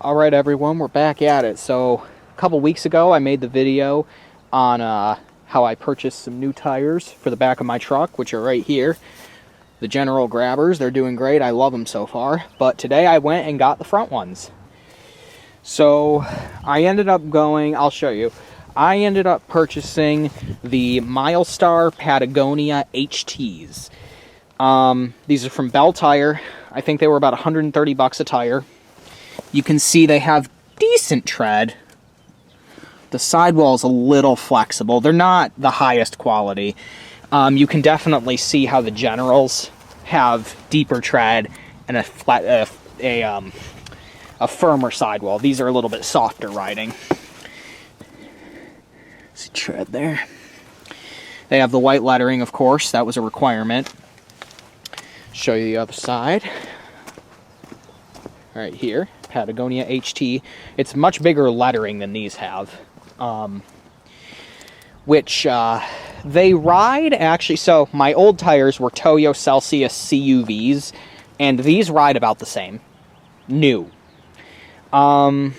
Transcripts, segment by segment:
Alright everyone, we're back at it. So, a couple weeks ago I made the video on how I purchased some new tires for the back of my truck, which are right here. The General Grabbers, they're doing great, I love them so far. But today I went and got the front ones. So, I ended up going, I'll show you. I ended up purchasing the Milestar Patagonia HTs. These are from Bell Tire. I think they were about 130 bucks a tire. You can see they have decent tread. The sidewall is a little flexible. They're not the highest quality. You can definitely see how the Generals have deeper tread and a firmer sidewall. These are a little bit softer riding. See tread there. They have the white lettering, of course. That was a requirement. Show you the other side. Right here, Patagonia HT. It's much bigger lettering than these have. Which they ride actually. So my old tires were Toyo Celsius CUVs, and these ride about the same. New. But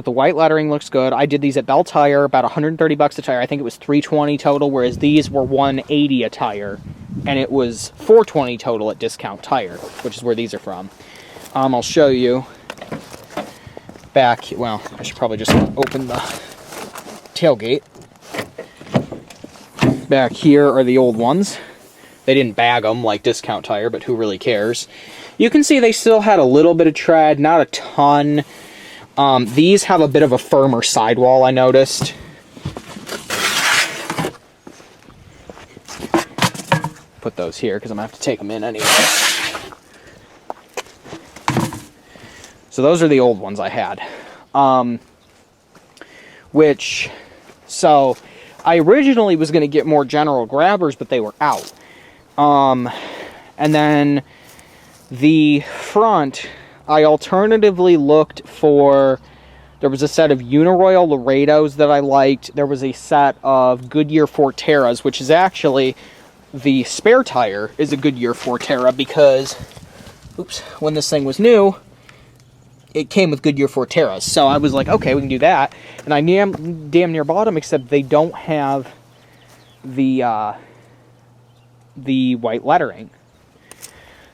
the white lettering looks good. I did these at Bell Tire, about 130 bucks a tire. I think it was $320 total, whereas these were $180 a tire. And it was $420 total at Discount Tire, which is where these are from. I'll show you back. Well, I should probably just open the tailgate. Back here are the old ones. They didn't bag them like Discount Tire, but who really cares? You can see they still had a little bit of tread, not a ton. These have a bit of a firmer sidewall, I noticed. Put those here because I'm going to have to take them in anyway. So those are the old ones I had. So I originally was going to get more General Grabbers, but they were out. And then the front, I alternatively looked for, there was a set of Uniroyal Laredos that I liked. There was a set of Goodyear Forteras, which is actually, the spare tire is a Goodyear Fortera because, when this thing was new, it came with Goodyear Forteras. So I was like, okay, we can do that. And I damn near bought them, except they don't have the white lettering.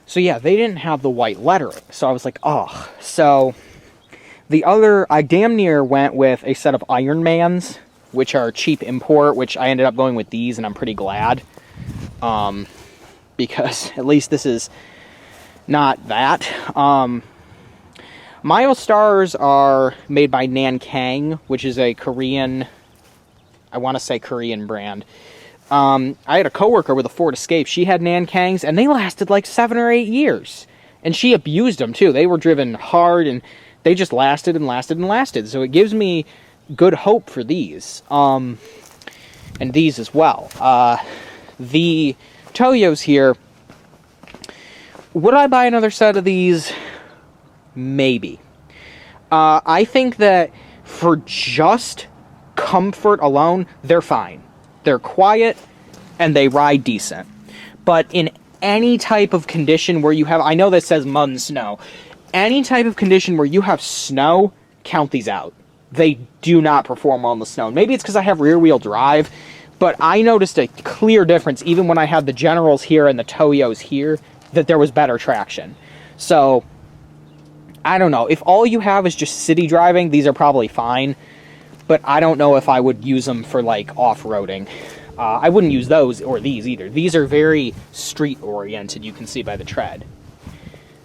So yeah, they didn't have the white lettering. So I was like, oh. So the other, I damn near went with a set of Ironmans, which are cheap import, which I ended up going with these, and I'm pretty glad. Because at least this is not that. Milestars are made by Nankang, which is a Korean, I want to say Korean brand. I had a coworker with a Ford Escape. She had Nankangs, and they lasted like 7 or 8 years. And she abused them, too. They were driven hard, and they just lasted and lasted and lasted. So it gives me good hope for these. And these as well. The Toyos here, would I buy another set of these? Maybe. I think that for just comfort alone, they're fine. They're quiet, and they ride decent. But in any type of condition where you have, I know that says mud and snow, any type of condition where you have snow, count these out. They do not perform well in the snow. Maybe it's because I have rear-wheel drive, but I noticed a clear difference, even when I had the Generals here and the Toyos here, that there was better traction. So, I don't know. If all you have is just city driving, these are probably fine. But I don't know if I would use them for, like, off-roading. I wouldn't use those or these either. These are very street-oriented, you can see by the tread.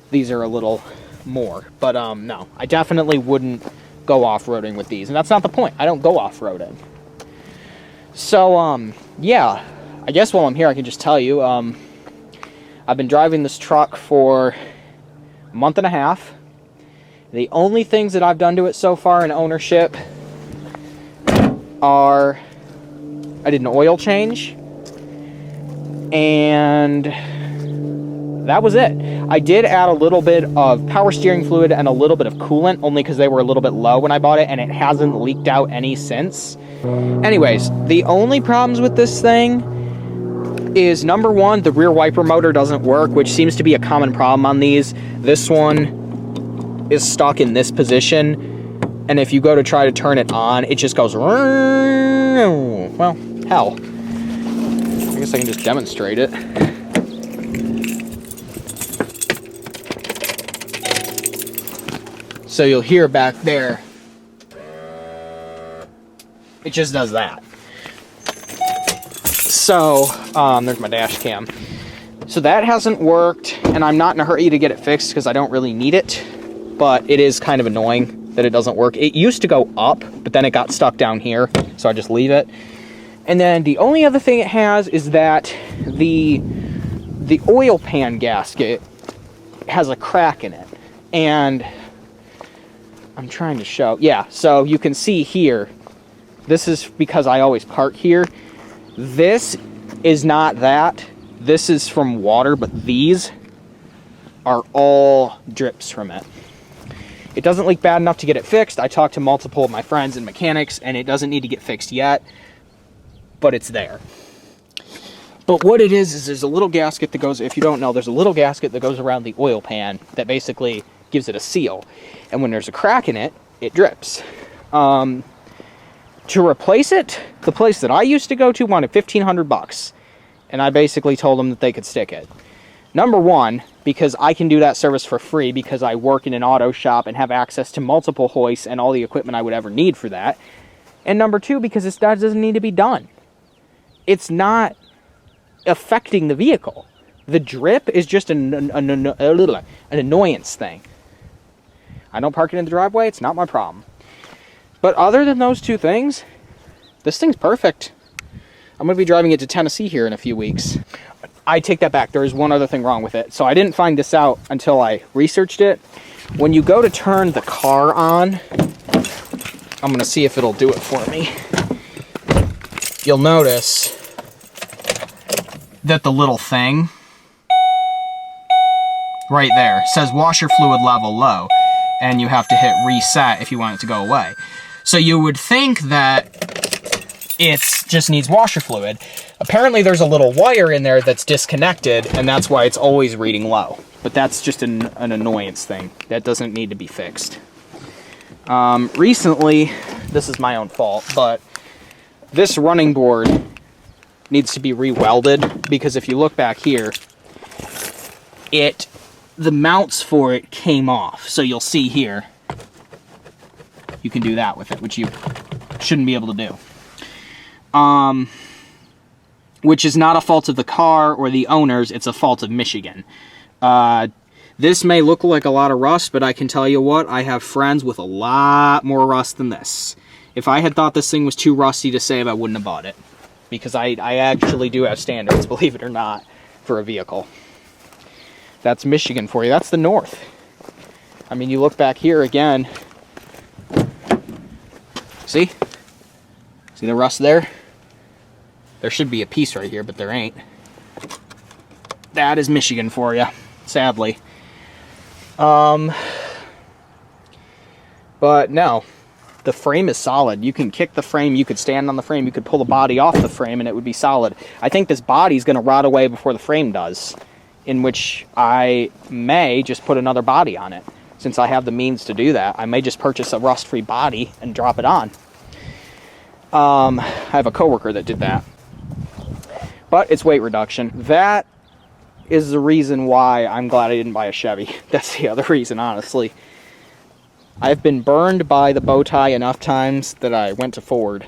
These are a little more. But, no. I definitely wouldn't go off-roading with these. And that's not the point. I don't go off-roading. So, yeah, I guess while I'm here I can just tell you, I've been driving this truck for a month and a half. The only things that I've done to it so far in ownership are, I did an oil change, and that was it. I did add a little bit of power steering fluid and a little bit of coolant, only because they were a little bit low when I bought it, and it hasn't leaked out any since. Anyways, the only problems with this thing is, number one, the rear wiper motor doesn't work, which seems to be a common problem on these. This one is stuck in this position, and if you go to try to turn it on, it just goes, well, hell. I guess I can just demonstrate it. So you'll hear back there, it just does that. So, there's my dash cam. So that hasn't worked, and I'm not in a hurry to get it fixed because I don't really need it, but it is kind of annoying that it doesn't work. It used to go up, but then it got stuck down here, so I just leave it. And then the only other thing it has is that the oil pan gasket has a crack in it. And I'm trying to show, yeah, so you can see here, this is because I always park here. This is not that. This is from water, but these are all drips from it. It doesn't leak bad enough to get it fixed. I talked to multiple of my friends and mechanics, and it doesn't need to get fixed yet, but it's there. But what it is there's a little gasket that goes, if you don't know, there's a little gasket that goes around the oil pan that basically gives it a seal. And when there's a crack in it, it drips. To replace it, the place that I used to go to wanted $1,500. And I basically told them that they could stick it. Number one, because I can do that service for free because I work in an auto shop and have access to multiple hoists and all the equipment I would ever need for that. And number two, because that doesn't need to be done. It's not affecting the vehicle. The drip is just an annoyance thing. I don't park it in the driveway, it's not my problem. But other than those two things, this thing's perfect. I'm going to be driving it to Tennessee here in a few weeks. I take that back. There is one other thing wrong with it. So I didn't find this out until I researched it. When you go to turn the car on, I'm going to see if it'll do it for me. You'll notice that the little thing right there says washer fluid level low, and you have to hit reset if you want it to go away. So you would think that it just needs washer fluid. Apparently there's a little wire in there that's disconnected, and that's why it's always reading low. But that's just an annoyance thing. That doesn't need to be fixed. Recently, this is my own fault, but this running board needs to be re-welded, because if you look back here, the mounts for it came off. So you'll see here, you can do that with it, which you shouldn't be able to do. Which is not a fault of the car or the owners, it's a fault of Michigan. This may look like a lot of rust, but I can tell you what, I have friends with a lot more rust than this. If I had thought this thing was too rusty to save, I wouldn't have bought it. Because I actually do have standards, believe it or not, for a vehicle. That's Michigan for you. That's the north. I mean, you look back here again. See? See the rust there? There should be a piece right here, but there ain't. That is Michigan for you, sadly. But no, the frame is solid. You can kick the frame, you could stand on the frame, you could pull the body off the frame, and it would be solid. I think this body is going to rot away before the frame does, in which I may just put another body on it. Since I have the means to do that, I may just purchase a rust-free body and drop it on. I have a coworker that did that. But it's weight reduction. That is the reason why I'm glad I didn't buy a Chevy. That's the other reason, honestly. I've been burned by the bow tie enough times that I went to Ford,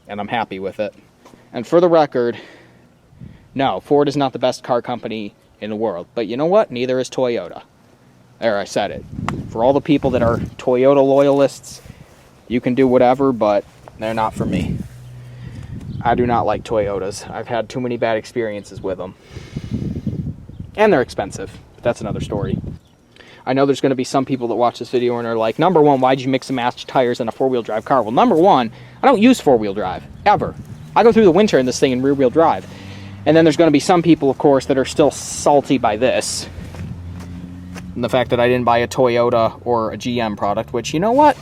and I'm happy with it. And for the record, no, Ford is not the best car company in the world. But you know what? Neither is Toyota. There, I said it. For all the people that are Toyota loyalists, you can do whatever, but they're not for me. I do not like Toyotas. I've had too many bad experiences with them. And they're expensive. But that's another story. I know there's going to be some people that watch this video and are like, number one, why'd you mix and match tires in a four-wheel drive car? Well, number one, I don't use four-wheel drive, ever. I go through the winter in this thing in rear-wheel drive. And then there's going to be some people, of course, that are still salty by this. And the fact that I didn't buy a Toyota or a GM product, which, you know what?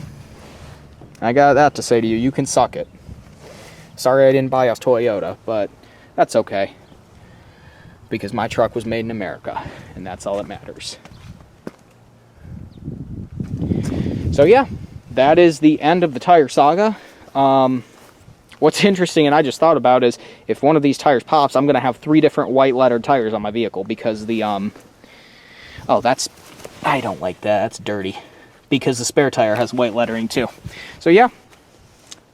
I got that to say to you. You can suck it. Sorry I didn't buy a Toyota, but that's okay. Because my truck was made in America, and that's all that matters. So yeah, that is the end of the tire saga. What's interesting, and I just thought about, is if one of these tires pops, I'm going to have 3 different white lettered tires on my vehicle, because the, oh, that's, I don't like that, that's dirty, because the spare tire has white lettering too. So yeah,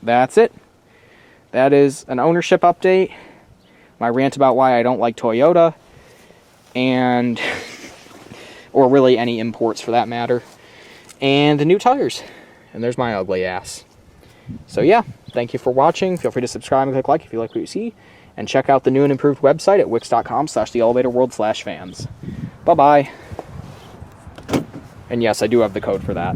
that's it. That is an ownership update, my rant about why I don't like Toyota, and, or really any imports for that matter, and the new tires. And there's my ugly ass. So yeah, thank you for watching. Feel free to subscribe and click like if you like what you see. And check out the new and improved website at wix.com/theelevatorworld/fans. Bye-bye. And yes, I do have the code for that.